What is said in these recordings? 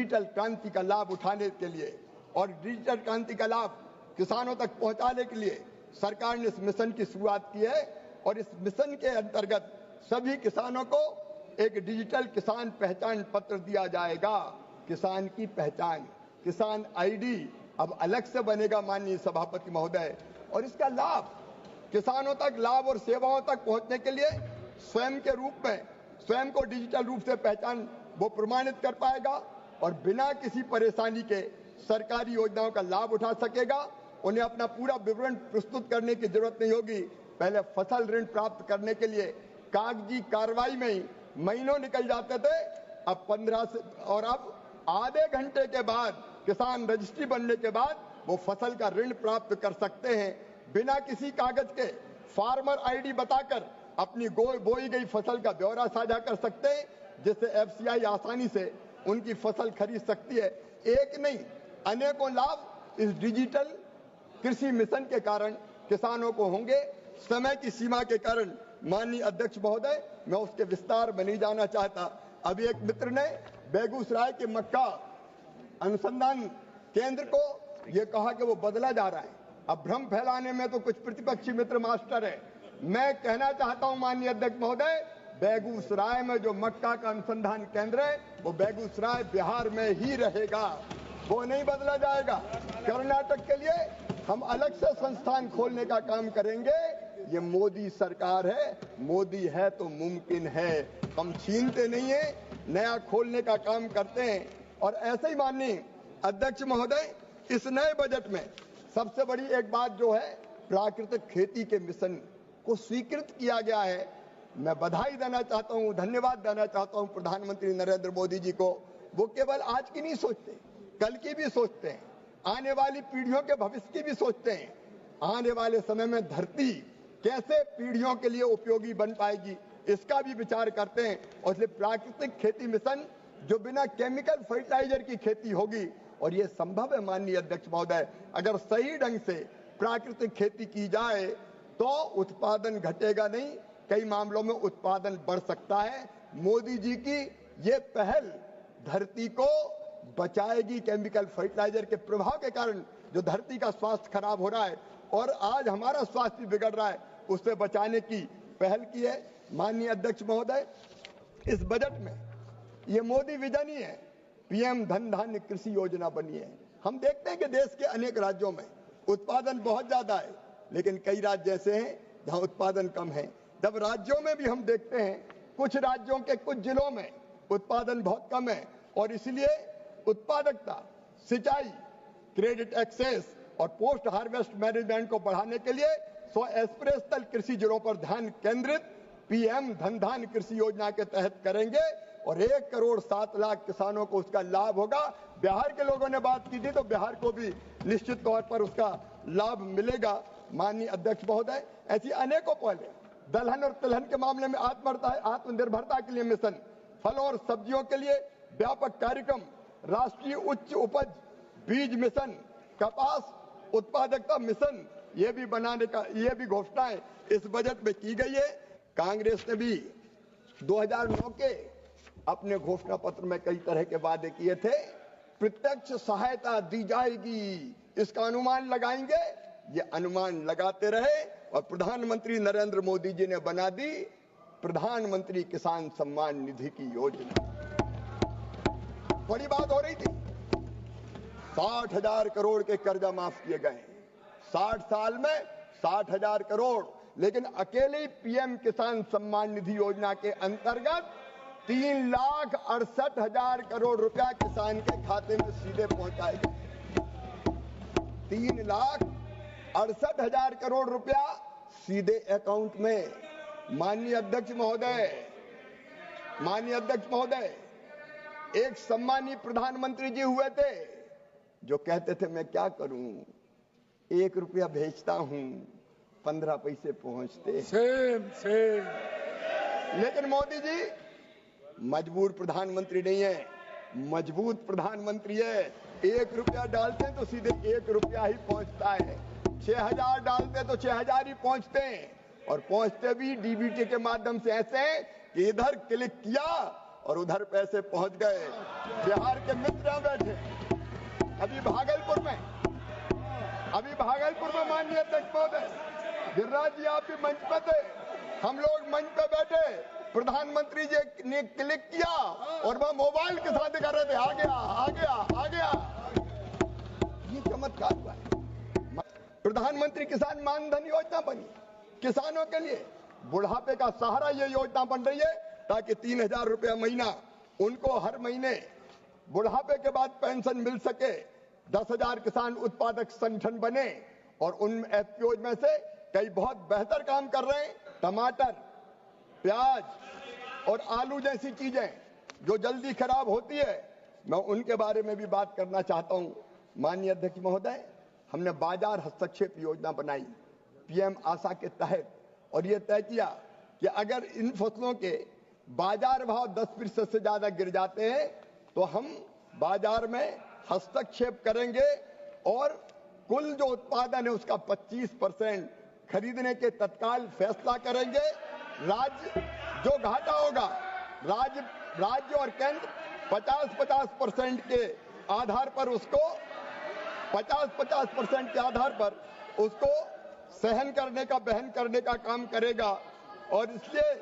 Digital क्रांति का लाभ उठाने के लिए और डिजिटल क्रांति का लाभ किसानों तक पहुंचाने के लिए सरकार ने इस मिशन की शुरुआत की है और इस मिशन के अंतर्गत सभी किसानों को एक डिजिटल किसान पहचान पत्र दिया जाएगा। किसान की पहचान, किसान आईडी अब अलग से बनेगा माननीय सभापति महोदय, और इसका लाभ किसानों तक लाभ और सेवाओं तक पहुंचने के लिए स्वयं के रूप में स्वयं को डिजिटल रूप से पहचान वो प्रमाणित कर पाएगा और बिना किसी परेशानी के सरकारी योजनाओं का लाभ उठा सकेगा। उन्हें अपना पूरा विवरण प्रस्तुत करने की जरूरत नहीं होगी। पहले फसल ऋण प्राप्त करने के लिए कागजी कार्रवाई में ही महीनों निकल जाते थे, अब 15 से और अब आधे घंटे के बाद किसान रजिस्ट्री बनने के बाद वो फसल का ऋण प्राप्त कर सकते हैं। बिना किसी कागज के फार्मर आईडी बताकर अपनी बोई गई फसल का ब्यौरा साझा कर सकते हैं, जिससे एफसीआई आसानी से उनकी फसल खरीद सकती है। एक नहीं, अनेकों लाभ इस डिजिटल कृषि मिशन के कारण किसानों को होंगे। समय की सीमा के कारण माननीय अध्यक्ष महोदय, मैं उसके विस्तार में नहीं जाना चाहता। अभी एक मित्र ने बेगूसराय के मक्का अनुसंधान केंद्र को यह कहा कि वो बदला जा रहा है। अब भ्रम फैलाने में तो कुछ प्रतिपक्षी मित्र मास्टर है। मैं कहना चाहता हूं माननीय अध्यक्ष महोदय, बेगूसराय में जो मक्का का अनुसंधान केंद्र है वो बेगूसराय बिहार में ही रहेगा, वो नहीं बदला जाएगा। कर्नाटक के लिए हम अलग से संस्थान खोलने का काम करेंगे। ये मोदी सरकार है, मोदी है तो मुमकिन है, हम छीनते नहीं है, नया खोलने का काम करते हैं। और ऐसे ही माननीय अध्यक्ष महोदय, इस नए बजट में सबसे बड़ी एक बात जो है, प्राकृतिक खेती के मिशन को स्वीकृत किया गया है। मैं बधाई देना चाहता हूं, धन्यवाद देना चाहता हूं प्रधानमंत्री नरेंद्र मोदी जी को। वो केवल आज की नहीं सोचते, कल की भी सोचते हैं, आने वाली पीढ़ियों के भविष्य की भी सोचते हैं। आने वाले समय में धरती कैसे पीढ़ियों के लिए उपयोगी बन पाएगी, इसका भी विचार करते हैं। और इसलिए प्राकृतिक खेती मिशन जो बिना केमिकल फर्टिलाइजर की खेती होगी, और ये संभव है माननीय अध्यक्ष महोदय, अगर सही ढंग से प्राकृतिक खेती की जाए तो उत्पादन घटेगा नहीं, कई मामलों में उत्पादन बढ़ सकता है। मोदी जी की ये पहल धरती को बचाएगी केमिकल फर्टिलाइजर के प्रभाव के कारण जो धरती का स्वास्थ्य खराब हो रहा है और आज हमारा स्वास्थ्य बिगड़ रहा है, उससे बचाने की पहल की है। माननीय अध्यक्ष महोदय, इस बजट में ये मोदी विजन ही है, पीएम धन धान्य कृषि योजना बनी है। हम देखते हैं कि देश के अनेक राज्यों में उत्पादन बहुत ज्यादा है, लेकिन कई राज्य ऐसे हैं जहां उत्पादन कम है। जब राज्यों में भी हम देखते हैं, कुछ राज्यों के कुछ जिलों में उत्पादन बहुत कम है और इसलिए उत्पादकता, सिंचाई, क्रेडिट एक्सेस और पोस्ट हार्वेस्ट मैनेजमेंट को बढ़ाने के लिए 100 एस्पिरेशनल कृषि जिलों पर ध्यान केंद्रित पीएम धन धान्य कृषि योजना के तहत करेंगे और 1 करोड़ 7 लाख किसानों को उसका लाभ होगा। बिहार के लोगों ने बात की थी तो बिहार को भी निश्चित तौर पर उसका लाभ मिलेगा। माननीय अध्यक्ष महोदय, ऐसी अनेकों पहले दलहन और तिलहन के मामले में आत्मनिर्भरता के लिए मिशन, फलों और सब्जियों के लिए व्यापक कार्यक्रम, राष्ट्रीय उच्च उपज बीज मिशन, कपास उत्पादकता मिशन, ये भी बनाने का ये भी घोषणाएं इस बजट में की गई है। कांग्रेस ने भी 2009 के अपने घोषणा पत्र में कई तरह के वादे किए थे। प्रत्यक्ष सहायता दी जाएगी, इसका अनुमान लगाएंगे। ये अनुमान लगाते रहे और प्रधानमंत्री नरेंद्र मोदी जी ने बना दी प्रधानमंत्री किसान सम्मान निधि की योजना। बड़ी बात हो रही थी, 60,000 करोड़ के कर्जा माफ किए गए, 60 साल में 60,000 करोड़। लेकिन अकेले पीएम किसान सम्मान निधि योजना के अंतर्गत 3,68,000 करोड़ रुपया किसान के खाते में सीधे पहुंचाएगा। 3,68,000 करोड़ रुपया सीधे अकाउंट में। माननीय अध्यक्ष महोदय, एक सम्मानीय प्रधानमंत्री जी हुए थे जो कहते थे मैं क्या करूं, 1 रुपया भेजता हूं 15 पैसे पहुंचते। सेम। लेकिन मोदी जी मजबूर प्रधानमंत्री नहीं है, मजबूत प्रधानमंत्री है। 1 रुपया डालते हैं तो सीधे 1 रुपया ही पहुंचता है, 6,000 डालते हैं तो 6,000 ही पहुंचते हैं। और पहुंचते भी डीबीटी के माध्यम से ऐसे कि इधर क्लिक किया और उधर पैसे पहुंच गए। बिहार के मित्र यहाँ बैठे, अभी भागलपुर में माननीय अध्यक्ष महोदय गिरिराज जी आप भी मंच पर थे, हम लोग मंच पे बैठे, प्रधानमंत्री जी ने क्लिक किया और वह मोबाइल के साथ दिखा रहे थे, आ गया। ये चमत्कार हुआ है। प्रधानमंत्री किसान मानधन योजना बनी किसानों के लिए, बुढ़ापे का सहारा ये योजना बन रही है ताकि 3,000 रुपया महीना उनको हर महीने बुढ़ापे के बाद पेंशन मिल सके। 10,000 किसान उत्पादक संगठन बने और उन एफपीओ में से कई बहुत बेहतर काम कर रहे हैं। टमाटर, प्याज और आलू जैसी चीजें जो जल्दी खराब होती है, मैं उनके बारे में भी बात करना चाहता हूं। माननीय अध्यक्ष महोदय, हमने बाजार हस्तक्षेप योजना बनाई पीएम आशा के तहत और ये तय किया कि अगर इन फसलों के बाजार भाव 10% से ज्यादा गिर जाते हैं तो हम बाजार में हस्तक्षेप करेंगे और कुल जो उत्पादन है उसका 25% खरीदने के तत्काल फैसला करेंगे। राज्य जो घाटा होगा, राज्य और केंद्र 50-50% के आधार पर उसको 50-50% के आधार पर उसको बहन करने का काम करेगा। और इसलिए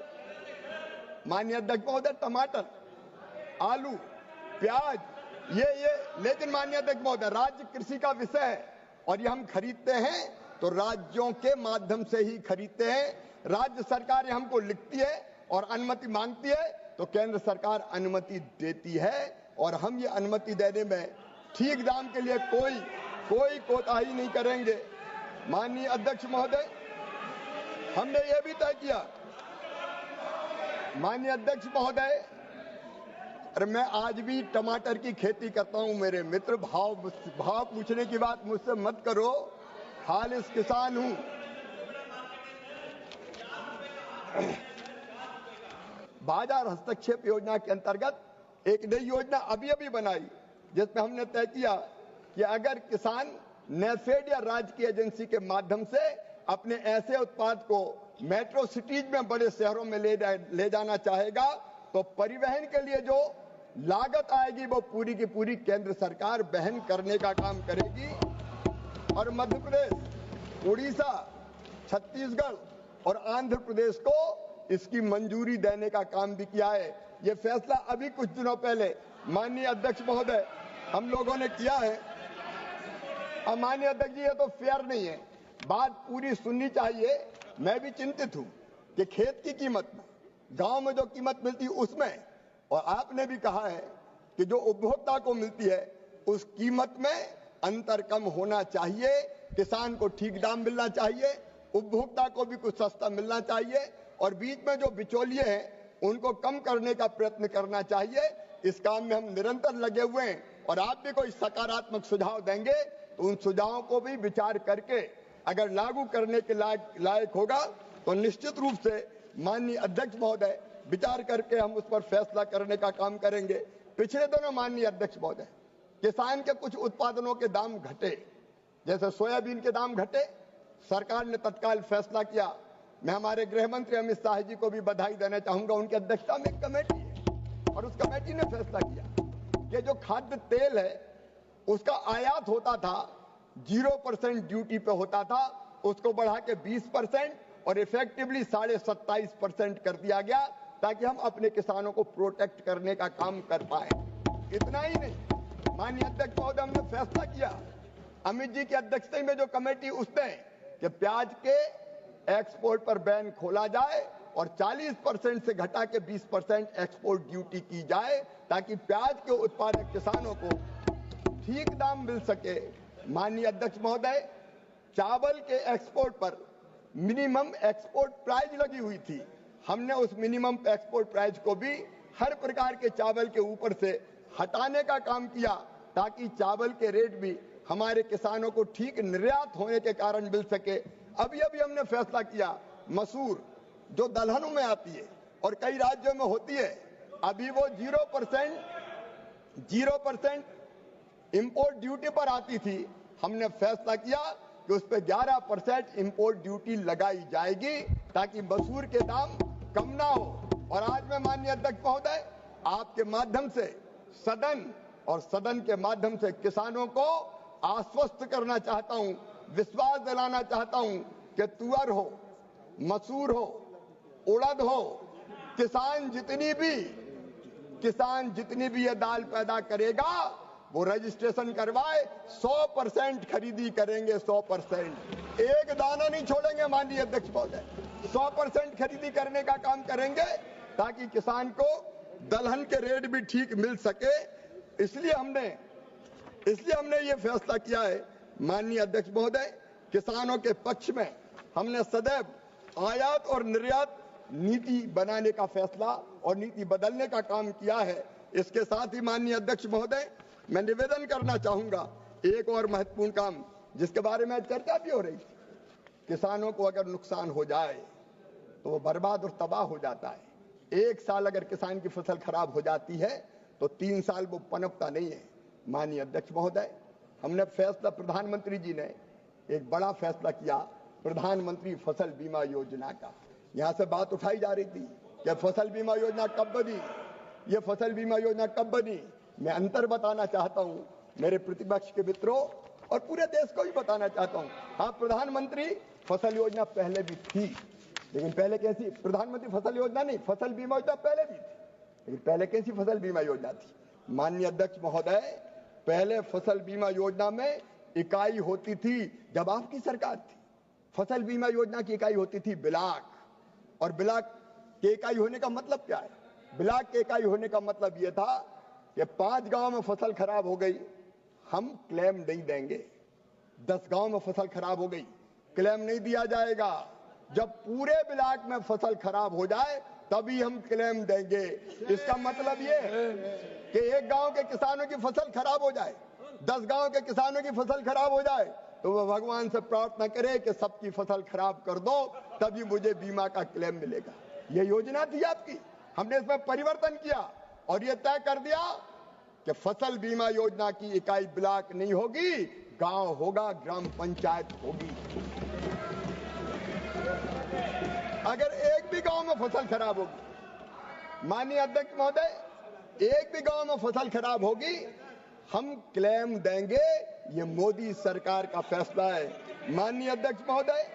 माननीय अध्यक्ष महोदय, टमाटर, आलू, प्याज ये लेकिन माननीय अध्यक्ष महोदय, राज्य कृषि का विषय है और ये हम खरीदते हैं तो राज्यों के माध्यम से ही खरीदते हैं। राज्य सरकारें हमको लिखती है और अनुमति मांगती है तो केंद्र सरकार अनुमति देती है और हम ये अनुमति देने में ठीक दाम के लिए कोई कोताही नहीं करेंगे। माननीय अध्यक्ष महोदय, हमने ये भी तय किया, माननीय अध्यक्ष महोदय, अरे मैं आज भी टमाटर की खेती करता हूं। मेरे मित्र, भाव पूछने की बात मुझसे मत करो, खालिस किसान हूं। बाजार हस्तक्षेप योजना के अंतर्गत एक नई योजना अभी बनाई जिसमें हमने तय किया कि अगर किसान नेफेड या राज्य की एजेंसी के माध्यम से अपने ऐसे उत्पाद को मेट्रो सिटीज में, बड़े शहरों में ले जाना चाहेगा तो परिवहन के लिए जो लागत आएगी वो पूरी की पूरी केंद्र सरकार वहन करने का काम करेगी। और मध्य प्रदेश, उड़ीसा, छत्तीसगढ़ और आंध्र प्रदेश को इसकी मंजूरी देने का काम भी किया है। ये फैसला अभी कुछ दिनों पहले माननीय अध्यक्ष महोदय हम लोगों ने किया है। अब माननीय अध्यक्ष जी, ये तो फेयर नहीं है, बात पूरी सुननी चाहिए। मैं भी चिंतित हूं कि खेत की कीमत में, गांव में जो कीमत मिलती है उसमें, और आपने भी कहा है कि जो उपभोक्ता को मिलती है उस कीमत में अंतर कम होना चाहिए। किसान को ठीक दाम मिलना चाहिए, उपभोक्ता को भी कुछ सस्ता मिलना चाहिए और बीच में जो बिचौलिए हैं उनको कम करने का प्रयत्न करना चाहिए। इस काम में हम निरंतर लगे हुए हैं और आप भी कोई सकारात्मक सुझाव देंगे तो उन सुझावों को भी विचार करके अगर लागू करने के लायक होगा तो निश्चित रूप से माननीय अध्यक्ष महोदय विचार करके हम उस पर फैसला करने का काम करेंगे। पिछले दिनों माननीय अध्यक्ष महोदय, किसान के कुछ उत्पादनों के दाम घटे, जैसे सोयाबीन के दाम घटे, सरकार ने तत्काल फैसला किया। मैं हमारे गृह मंत्री अमित शाह जी को भी बधाई देना चाहूंगा, उनकी अध्यक्षता में एक कमेटी है और उस कमेटी ने फैसला किया कि जो खाद्य तेल है उसका आयात होता था 0% ड्यूटी पे होता था, उसको बढ़ा के 20% और इफेक्टिवली 27.5% कर दिया गया ताकि हम अपने किसानों को प्रोटेक्ट करने का काम कर पाए। इतना ही नहीं, माननीय अध्यक्ष महोदय, हमने फैसला किया अमित जी की अध्यक्षता में जो कमेटी, उसने कि प्याज के एक्सपोर्ट पर बैन खोला जाए और 40% से घटा के 20% एक्सपोर्ट ड्यूटी की जाए ताकि प्याज के उत्पादक किसानों को ठीक दाम मिल सके। माननीय अध्यक्ष महोदय, चावल के एक्सपोर्ट पर मिनिमम एक्सपोर्ट प्राइस लगी हुई थी, हमने उस मिनिमम एक्सपोर्ट प्राइस को भी हर प्रकार के चावल के ऊपर से हटाने का काम किया ताकि चावल के रेट भी हमारे किसानों को ठीक निर्यात होने के कारण मिल सके। अभी हमने फैसला किया मसूर जो दलहनों में आती है और कई राज्यों में होती है, अभी वो 0% इंपोर्ट ड्यूटी पर आती थी, हमने फैसला किया कि उस पर 11% इंपोर्ट ड्यूटी लगाई जाएगी ताकि मसूर के दाम कम ना हो। और आज मैं माननीय अध्यक्ष महोदय आपके माध्यम से सदन और सदन के माध्यम से किसानों को आश्वस्त करना चाहता हूं, विश्वास दिलाना चाहता हूं कि तुअर हो, मसूर हो, उड़द हो, किसान जितनी भी ये दाल पैदा करेगा वो रजिस्ट्रेशन करवाए, 100% खरीदी करेंगे, 100%। एक दाना नहीं छोड़ेंगे माननीय अध्यक्ष महोदय, 100% खरीदी करने का काम करेंगे ताकि किसान को दलहन के रेट भी ठीक मिल सके। इसलिए हमने ये फैसला किया है माननीय अध्यक्ष महोदय, किसानों के पक्ष में हमने सदैव आयात और निर्यात नीति बनाने का फैसला और नीति बदलने का काम किया है। इसके साथ ही माननीय अध्यक्ष महोदय, मैं निवेदन करना चाहूंगा एक और महत्वपूर्ण काम जिसके बारे में चर्चा भी हो रही थी। किसानों को अगर नुकसान हो जाए तो वो बर्बाद और तबाह हो जाता है। एक साल अगर किसान की फसल खराब हो जाती है तो 3 साल वो पनपता नहीं है। माननीय अध्यक्ष महोदय, हमने फैसला, प्रधानमंत्री जी ने एक बड़ा फैसला किया प्रधानमंत्री फसल बीमा योजना का। यहां से बात उठाई जा रही थी कि फसल बीमा योजना कब बनी, ये फसल बीमा योजना कब बनी। मैं अंतर बताना चाहता हूं मेरे प्रतिपक्ष के मित्रों और पूरे देश को भी बताना चाहता हूं। हाँ, प्रधानमंत्री फसल योजना पहले भी थी, लेकिन पहले कैसी प्रधानमंत्री फसल योजना नहीं, फसल बीमा योजना पहले भी थी, लेकिन पहले कैसी फसल बीमा योजना थी। माननीय अध्यक्ष महोदय, पहले फसल बीमा योजना में इकाई होती थी जब आपकी सरकार थी। फसल बीमा योजना की इकाई होती थी ब्लॉक, और ब्लॉक के इकाई होने का मतलब क्या है? ब्लॉक के इकाई होने का मतलब यह था कि 5 गांव में फसल खराब हो गई, हम क्लेम नहीं देंगे। 10 गांव में फसल खराब हो गई, क्लेम नहीं दिया जाएगा। जब पूरे ब्लॉक में फसल खराब हो जाए तभी हम क्लेम देंगे। इसका मतलब ये है कि एक गांव के किसानों की फसल खराब हो जाए, 10 गांव के किसानों की फसल खराब हो जाए तो वह भगवान से प्रार्थना करे कि सबकी फसल खराब कर दो, तभी मुझे बीमा का क्लेम मिलेगा। यह योजना थी आपकी। हमने इसमें परिवर्तन किया और यह तय कर दिया कि फसल बीमा योजना की इकाई ब्लॉक नहीं होगी, गांव होगा, ग्राम पंचायत होगी। अगर एक भी गांव में फसल खराब होगी, माननीय अध्यक्ष महोदय, एक भी गांव में फसल खराब होगी, हम क्लेम देंगे। ये मोदी सरकार का फैसला है। माननीय अध्यक्ष महोदय,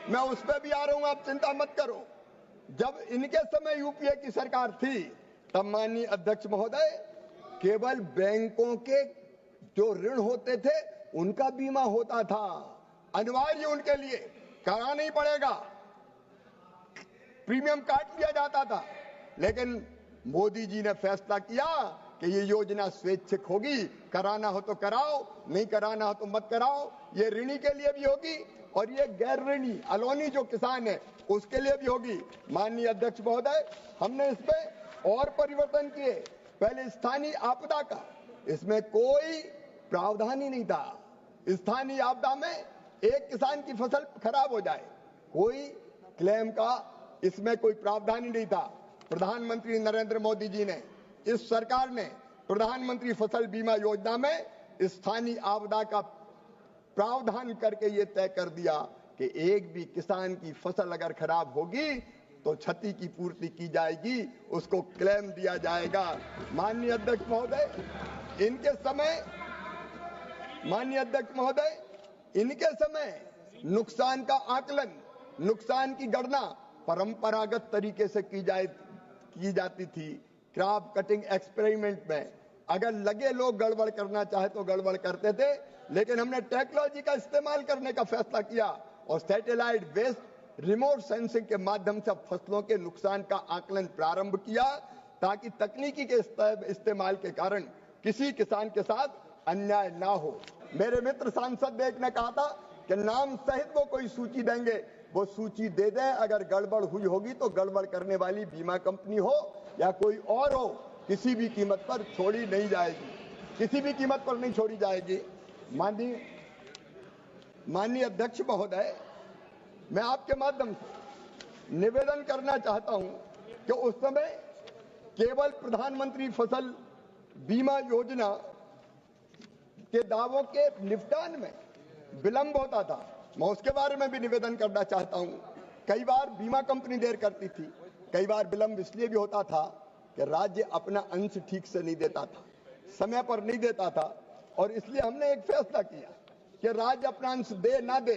मैं उस पर भी आ रहा हूं, आप चिंता मत करो। जब इनके समय यूपीए की सरकार थी तब माननीय अध्यक्ष महोदय केवल बैंकों के जो ऋण होते थे उनका बीमा होता था, अनिवार्य उनके लिए, कराना नहीं पड़ेगा, प्रीमियम काट लिया जाता था। लेकिन मोदी जी ने फैसला किया कि ये योजना स्वैच्छिक होगी, कराना हो तो कराओ, नहीं कराना हो तो मत कराओ। ये ऋणी के लिए भी होगी और ये गैर ऋणी अलोनी जो किसान है उसके लिए भी होगी। माननीय अध्यक्ष महोदय, हमने इसमें और परिवर्तन किए। पहले स्थानीय आपदा का इसमें कोई प्रावधान ही नहीं था। स्थानीय आपदा में एक किसान की फसल खराब हो जाए, कोई क्लेम का इसमें कोई प्रावधान ही नहीं था। प्रधानमंत्री नरेंद्र मोदी जी ने, इस सरकार ने प्रधानमंत्री फसल बीमा योजना में स्थानीय आपदा का प्रावधान करके ये तय कर दिया कि एक भी किसान की फसल अगर खराब होगी तो क्षति की पूर्ति की जाएगी, उसको क्लेम दिया जाएगा। माननीय अध्यक्ष महोदय, इनके समय नुकसान का आकलन, नुकसान की गणना परंपरागत तरीके से की जाती थी। क्रॉप कटिंग एक्सपेरिमेंट में अगर लगे लोग गड़बड़ करना चाहे तो गड़बड़ करते थे, लेकिन हमने टेक्नोलॉजी का इस्तेमाल करने का फैसला किया और सैटेलाइट बेस्ड रिमोट सेंसिंग के माध्यम से फसलों के नुकसान का आकलन प्रारंभ किया, ताकि तकनीकी के इस्तेमाल के कारण किसी किसान के साथ अन्याय ना हो। मेरे मित्र सांसद ने कहा था कि नाम सहित वो कोई सूची देंगे, वो सूची दे दें। अगर गड़बड़ हुई होगी तो गड़बड़ करने वाली बीमा कंपनी हो या कोई और हो, किसी भी कीमत पर छोड़ी नहीं जाएगी, किसी भी कीमत पर नहीं छोड़ी जाएगी। माननीय अध्यक्ष महोदय, मैं आपके माध्यम से निवेदन करना चाहता हूं कि उस समय केवल प्रधानमंत्री फसल बीमा योजना के दावों के निपटान में विलंब होता था। मैं उसके बारे में भी निवेदन करना चाहता हूं कई बार बीमा कंपनी देर करती थी, कई बार विलंब इसलिए भी होता था कि राज्य अपना अंश ठीक से नहीं देता था, समय पर नहीं देता था, और इसलिए हमने एक फैसला किया कि राज्य अपना अंश दे ना दे,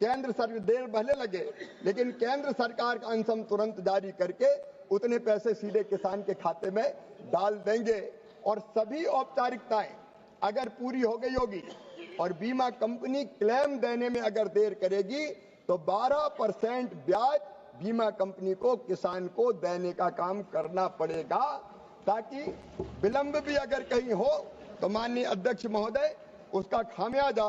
केंद्र सरकार देर भले लगे, लेकिन केंद्र सरकार का अंश हम तुरंत जारी करके उतने पैसे सीधे किसान के खाते में डाल देंगे। और सभी औपचारिकताएं अगर पूरी हो गई होगी और बीमा कंपनी क्लेम देने में अगर देर करेगी तो 12% ब्याज बीमा कंपनी को किसान को देने का काम करना पड़ेगा, ताकि विलंब भी अगर कहीं हो तो माननीय अध्यक्ष महोदय उसका खामियाजा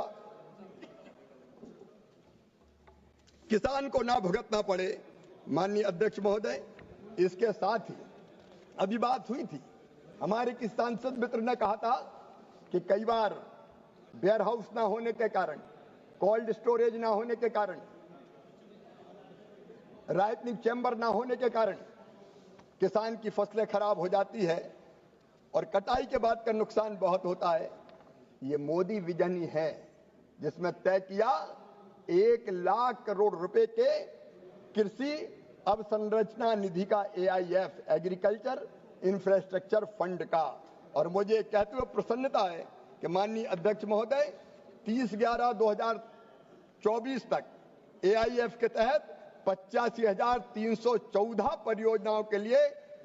किसान को ना भुगतना पड़े। माननीय अध्यक्ष महोदय, इसके साथ ही अभी बात हुई थी, हमारे किसी सांसद मित्र ने कहा था कि कई बार वेयर हाउस ना होने के कारण, कोल्ड स्टोरेज ना होने के कारण, राइपनिंग चैम्बर ना होने के कारण किसान की फसलें खराब हो जाती है और कटाई के बाद का नुकसान बहुत होता है। ये मोदी विजन ही है जिसमें तय किया 1 लाख करोड़ रुपए के कृषि अवसंरचना निधि का, AIF एग्रीकल्चर इंफ्रास्ट्रक्चर फंड का। और मुझे कहते हुए प्रसन्नता है कि माननीय अध्यक्ष महोदय 30/11/2024 तक AIF के तहत 85,314 परियोजनाओं के लिए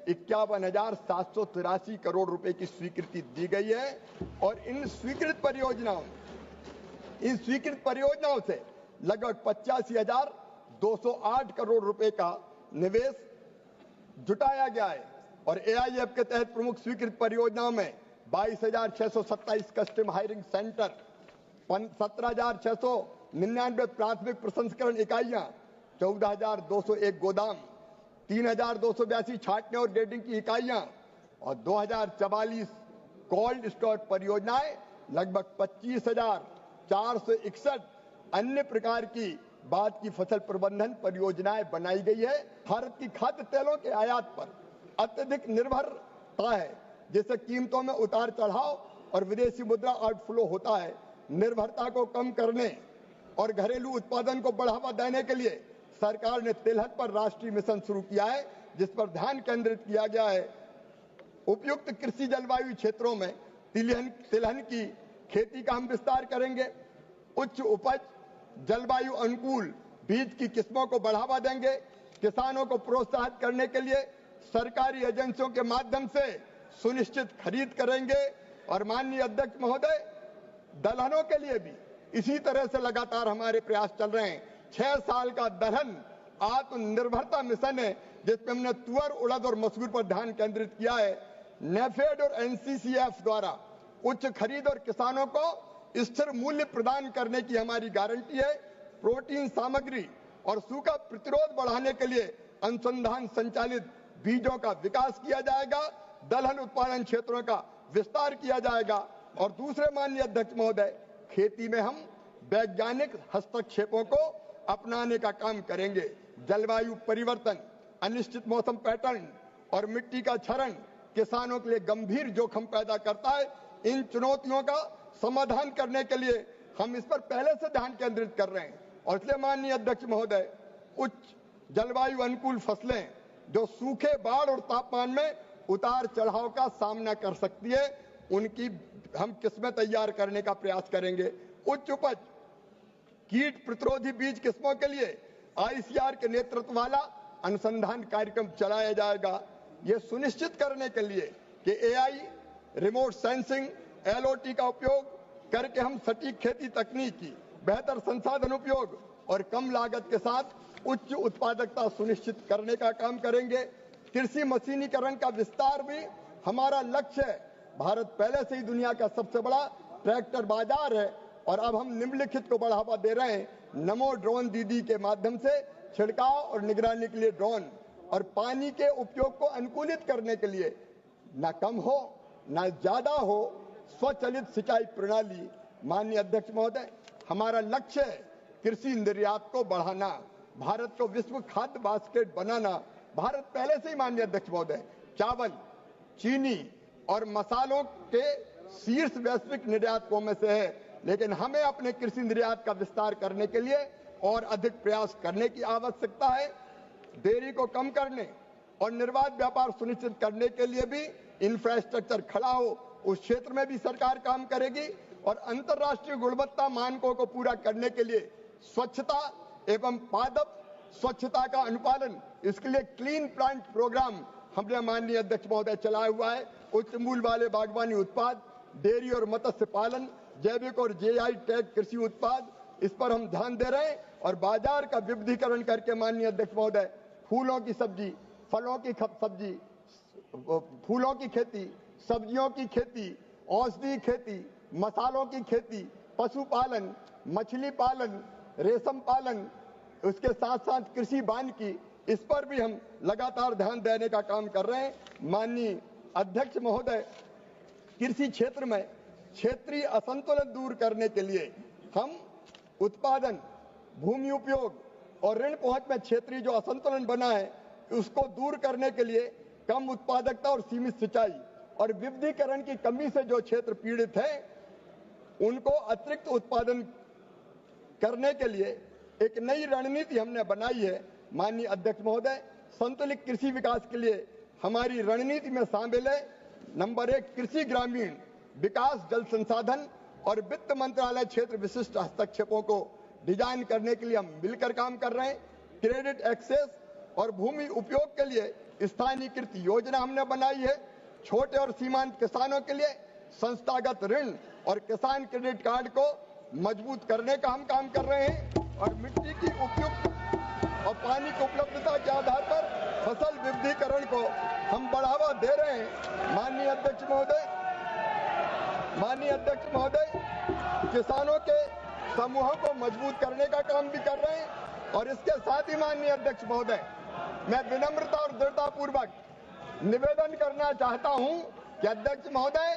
51,783 करोड़ रुपए की स्वीकृति दी गई है। और इन स्वीकृत परियोजनाओं से लगभग 85,208 करोड़ रुपए का निवेश जुटाया गया है। और AIF के तहत प्रमुख स्वीकृत परियोजनाओं में 22,627 कस्टम हायरिंग सेंटर, 17,699 प्राथमिक प्रसंस्करण इकाइयां, 14,201 गोदाम, 3,282 छांटने और ग्रेडिंग की इकाइयां और 2,044 कोल्ड स्टोर परियोजनाएं, लगभग 25,461 अन्य प्रकार की बाद की फसल प्रबंधन परियोजनाएं बनाई गई है। भारत की खाद्य तेलों के आयात पर अत्यधिक निर्भरता है, जिससे कीमतों में उतार चढ़ाव और विदेशी मुद्रा आउटफ्लो होता है। निर्भरता को कम करने और घरेलू उत्पादन को बढ़ावा देने के लिए सरकार ने तिलहन पर राष्ट्रीय मिशन शुरू किया है, जिस पर ध्यान केंद्रित किया गया है। उपयुक्त कृषि जलवायु क्षेत्रों में तिलहन की खेती का हम विस्तार करेंगे। उच्च उपज जलवायु अनुकूल बीज की किस्मों को बढ़ावा देंगे। किसानों को प्रोत्साहित करने के लिए सरकारी एजेंसियों के माध्यम से सुनिश्चित खरीद करेंगे। और माननीय अध्यक्ष महोदय, दलहनों के लिए भी इसी तरह से लगातार हमारे प्रयास चल रहे हैं। 6 साल का दलहन आत्मनिर्भरता मिशन है, जिसमें हमने तुअर, उड़द और मसूर पर ध्यान केंद्रित किया है। नेफेड और NCCF द्वारा उच्च खरीद और किसानों को स्थिर मूल्य प्रदान करने की हमारी गारंटी है। प्रोटीन सामग्री और सूखा प्रतिरोध बढ़ाने के लिए अनुसंधान संचालित बीजों का विकास किया जाएगा। दलहन उत्पादन क्षेत्रों का विस्तार किया जाएगा। और दूसरे माननीय अध्यक्ष महोदय, खेती में हम वैज्ञानिक हस्तक्षेपों को अपनाने का काम करेंगे। जलवायु परिवर्तन, अनिश्चित मौसम पैटर्न और मिट्टी का क्षरण किसानों के लिए गंभीर जोखिम पैदा करता है। इन चुनौतियों का समाधान करने के लिए हम इस पर पहले से ध्यान केंद्रित कर रहे हैं। और इसलिए माननीय अध्यक्ष महोदय, उच्च जलवायु अनुकूल फसलें जो सूखे, बाढ़ और तापमान में उतार चढ़ाव का सामना कर सकती है, उनकी हम किस्में तैयार करने का प्रयास करेंगे। उच्च उपज कीट प्रतिरोधी बीज किस्मों के लिए ICAR के नेतृत्व वाला अनुसंधान कार्यक्रम चलाया जाएगा। ये सुनिश्चित करने के लिए कि AI, रिमोट सेंसिंग, LOT का उपयोग करके हम सटीक खेती तकनीकी, बेहतर संसाधन उपयोग और कम लागत के साथ उच्च उत्पादकता सुनिश्चित करने का काम करेंगे। कृषि मशीनीकरण का विस्तार भी हमारा लक्ष्य है। भारत पहले से ही दुनिया का सबसे बड़ा ट्रैक्टर बाजार है और अब हम निम्नलिखित को बढ़ावा दे रहे हैं। नमो ड्रोन दीदी के माध्यम से छिड़काव और निगरानी के लिए ड्रोन और पानी के उपयोग को अनुकूलित करने के लिए न कम हो न ज्यादा हो स्वचालित सिंचाई प्रणाली। माननीय अध्यक्ष महोदय, हमारा लक्ष्य है कृषि निर्यात को बढ़ाना, भारत को विश्व खाद्य बास्केट बनाना। भारत पहले से ही माननीय अध्यक्ष महोदय चावल, चीनी और मसालों के शीर्ष वैश्विक निर्यातकों में से है, लेकिन हमें अपने कृषि निर्यात का विस्तार करने के लिए और अधिक प्रयास करने की आवश्यकता है। देरी को कम करने और निर्बाध व्यापार सुनिश्चित करने के लिए भी इंफ्रास्ट्रक्चर खड़ा हो, उस क्षेत्र में भी सरकार काम करेगी और अंतर्राष्ट्रीय गुणवत्ता मानकों को पूरा करने के लिए स्वच्छता एवं पादप स्वच्छता का अनुपालन, इसके लिए क्लीन प्लांट प्रोग्राम हमने माननीय अध्यक्ष महोदय चलाया हुआ है। उच्च मूल्य वाले बागवानी उत्पाद, डेयरी और मत्स्य पालन, जैविक और जीआई टैग कृषि उत्पाद, इस पर हम ध्यान दे रहे हैं और बाजार का विविधीकरण करके माननीय अध्यक्ष महोदय फूलों की सब्जी, फलों की सब्जी, फूलों की खेती, सब्जियों की खेती, औषधि खेती, मसालों की खेती, पशुपालन, मछली पालन, रेशम पालन, उसके साथ साथ कृषि वानिकी, इस पर भी हम लगातार ध्यान देने का काम कर रहे हैं। माननीय अध्यक्ष महोदय, कृषि क्षेत्र में क्षेत्रीय असंतुलन दूर करने के लिए हम उत्पादन, भूमि उपयोग और ऋण पहुंच में क्षेत्रीय जो असंतुलन बना है उसको दूर करने के लिए कम उत्पादकता और सीमित सिंचाई और विविधीकरण की कमी से जो क्षेत्र पीड़ित है उनको अतिरिक्त उत्पादन करने के लिए एक नई रणनीति हमने बनाई है। माननीय अध्यक्ष महोदय, संतुलित कृषि विकास के लिए हमारी रणनीति में शामिल है नंबर 1 कृषि ग्रामीण विकास, जल संसाधन और वित्त मंत्रालय क्षेत्र विशिष्ट हस्तक्षेपों को डिजाइन करने के लिए हम मिलकर काम कर रहे हैं। क्रेडिट एक्सेस और भूमि उपयोग के लिए स्थानीयकृत योजना हमने बनाई है। छोटे और सीमांत किसानों के लिए संस्थागत ऋण और किसान क्रेडिट कार्ड को मजबूत करने का हम काम कर रहे हैं और मिट्टी की उपयुक्त और पानी की उपलब्धता के आधार पर फसल विविधीकरण को हम बढ़ावा दे रहे हैं। माननीय अध्यक्ष महोदय, किसानों के समूहों को मजबूत करने का काम भी कर रहे हैं और इसके साथ ही माननीय अध्यक्ष महोदय, मैं विनम्रता और दृढ़ता पूर्वक निवेदन करना चाहता हूं कि अध्यक्ष महोदय,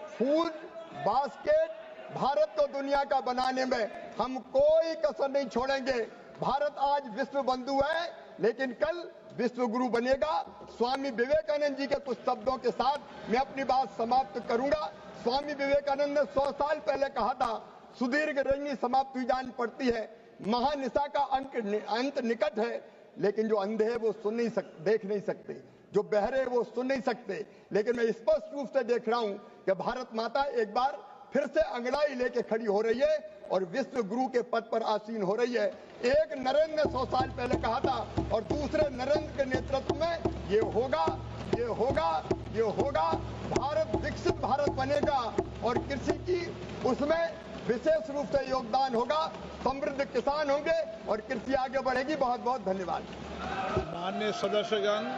फूड बास्केट भारत को दुनिया का बनाने में हम कोई कसर नहीं छोड़ेंगे। भारत आज विश्व बंधु है लेकिन कल विश्व गुरु बनेगा। स्वामी विवेकानंद जी के कुछ शब्दों के साथ मैं अपनी बात समाप्त करूंगा। स्वामी विवेकानंद ने 100 साल पहले कहा था, सुदीर्घ रंगी समाप्ति जान पड़ती है, महानिशा का अंत निकट है, लेकिन जो अंधे हैं वो सुन नहीं सकते, देख नहीं सकते, जो बहरे वो सुन नहीं सकते। लेकिन मैं स्पष्ट रूप से देख रहा हूं कि भारत माता एक बार फिर से अंगड़ाई लेके खड़ी हो रही है और विश्व गुरु के पद पर आसीन हो रही है। एक नरेंद्र ने 100 साल पहले कहा था और दूसरे नरेंद्र के नेतृत्व में ये होगा, ये होगा, ये होगा। भारत विकसित भारत बनेगा और कृषि की उसमें विशेष रूप से योगदान होगा। समृद्ध किसान होंगे और कृषि आगे बढ़ेगी। बहुत बहुत धन्यवाद। माननीय सदस्यगण।